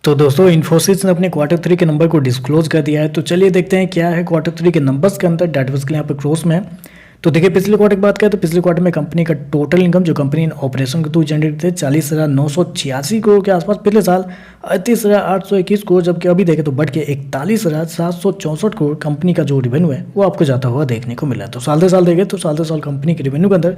तो दोस्तों इन्फोसिस ने अपने क्वार्टर थ्री के नंबर को डिस्क्लोज कर दिया है। तो चलिए देखते हैं क्या है क्वार्टर थ्री के नंबर्स के अंदर। डेट बेसिकली यहाँ पर क्रॉस में है। तो देखिए पिछले क्वार्टर की बात करें तो पिछले क्वार्टर में कंपनी का टोटल इनकम जो कंपनी ने ऑपरेशन के थ्रू जनरेट थे 40,986 करोड़ के आसपास। पिछले साल 38,821 करोड़, जबकि अभी देखें तो बढ़ के 41,764 करोड़ कंपनी का जो रेवेन्यू है वो आपको जाता हुआ देखने को मिला है। तो साल दर साल देखें तो साल दर साल कंपनी के रेवेन्यू के अंदर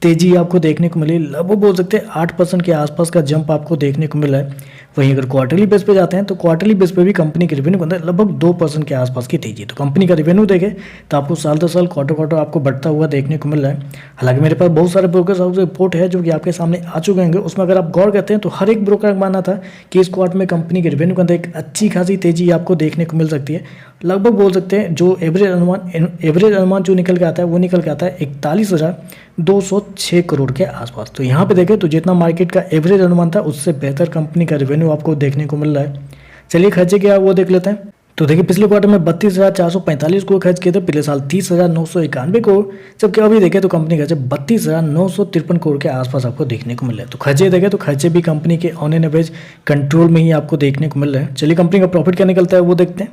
तेजी आपको देखने को मिली। लगभग बोल सकते हैं 8% के आसपास का जंप आपको देखने को मिला है। वहीं अगर क्वार्टरली बेस पे जाते हैं तो क्वार्टरली बेस पे भी कंपनी के रेवेन्यू के अंदर लगभग 2% के आसपास की तेजी। तो कंपनी का रेवेन्यू देखें तो आपको साल दर साल क्वार्टर आपको बढ़ता हुआ देखने को मिल रहा है। हालांकि मेरे पास बहुत सारे ब्रोकर्स हाउस रिपोर्ट है जो कि आपके सामने आ चुके होंगे। उसमें अगर आप गौर करते हैं तो हर एक ब्रोकर का मानना था कि इस क्वार्टर में कंपनी के रेवेन्यू के अंदर एक अच्छी खासी तेजी आपको देखने को मिल सकती है। लगभग बोल सकते हैं जो एवरेज अनुमान जो निकल के आता है वो निकल के आता है 41,206 करोड़ के आसपास। तो यहाँ पे देखें तो जितना मार्केट का एवरेज अनुमान था उससे बेहतर कंपनी का रेवेन्यू आपको देखने को मिल रहा है। चलिए खर्चे क्या वो देख लेते हैं। तो देखिए पिछले क्वार्टर में 32,445 करोड़ खर्च किए थे। पिछले साल 30,991 करोड़, जबकि अभी देखें तो कंपनी खर्चे 32,953 करोड़ के आसपास आपको देखने को मिल रहा है। तो खर्चे देखें तो खर्चे भी कंपनी के ऑन एन एवरेज कंट्रोल में ही आपको देखने को मिल रहा है। चलिए कंपनी का प्रॉफिट क्या निकलता है वो देखते हैं।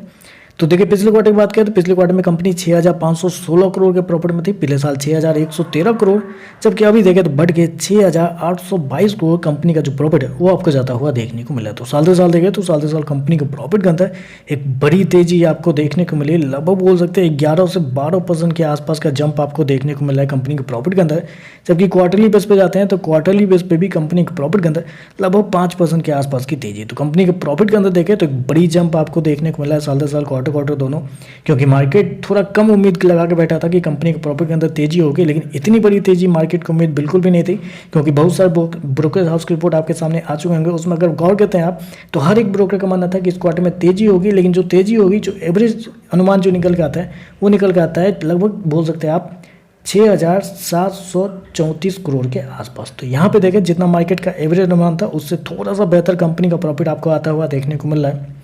तो देखिए पिछले क्वार्टर की बात करें तो पिछले क्वार्टर में कंपनी 6,516 करोड़ के प्रॉफिट में थी। पिछले साल 6,113 करोड़, जबकि अभी देखें तो बढ़ के 6,822 करोड़ कंपनी का जो प्रॉफिट है वो आपको जाता हुआ देखने को मिला। तो साल दर साल देखें तो साल दर साल कंपनी के प्रॉफिट के अंदर एक बड़ी तेजी आपको देखने को मिली। लगभग बोल सकते हैं 11 से 12% के आसपास का जंप आपको देखने को मिला है कंपनी के प्रॉफिट के अंदर। जबकि क्वार्टरली बेस पे जाते हैं तो क्वार्टरली बेस पे भी कंपनी के प्रॉफिट के अंदर लगभग 5% के आसपास की तेजी। तो कंपनी के प्रॉफिट के अंदर देखें तो एक बड़ी जंप आपको देखने को मिला है साल दर साल क्वार्टर दोनों, क्योंकि मार्केट थोड़ा कम उम्मीद लगा के बैठा था कि कंपनी के प्रॉफिट के अंदर तेजी होगी, लेकिन इतनी बड़ी तेजी मार्केट को उम्मीद बिल्कुल भी नहीं थी। क्योंकि बहुत सारे ब्रोकर हाउस की रिपोर्ट आपके सामने आ चुके होंगे। उसमें अगर गौर करते हैं आप तो हर एक ब्रोकर का मानना था कि इस क्वार्टर में तेजी होगी, लेकिन जो तेजी होगी जो एवरेज अनुमान जो निकल के आता है वो निकल के आता है लगभग बोल सकते हैं आप 6,734 करोड़ के आसपास। तो यहाँ पे देखें जितना मार्केट का एवरेज अनुमान था उससे थोड़ा सा बेहतर कंपनी का प्रॉफिट आपको आता हुआ देखने को मिल रहा है।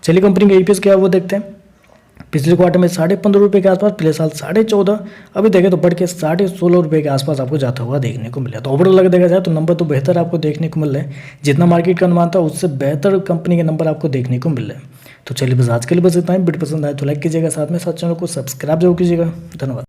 चलिए कंपनी का ईपीएस क्या है वो देखते हैं। पिछले क्वार्टर में 15.5 रुपये के आसपास, पिछले साल 14.5, अभी देखें तो बढ़ के 16.5 रुपये के आसपास आपको जाता हुआ देखने को मिला। तो ओवरऑल अगर देखा जाए तो नंबर तो बेहतर आपको देखने को मिल रहे हैं। जितना मार्केट का अनुमान था उससे बेहतर कंपनी के नंबर आपको देखने को मिल रहे हैं। तो चलिए बस आज के लिए बस इतना ही। वीडियो पसंद आए तो लाइक कीजिएगा, साथ में साथ चैनल को सब्सक्राइब जरूर कीजिएगा। धन्यवाद।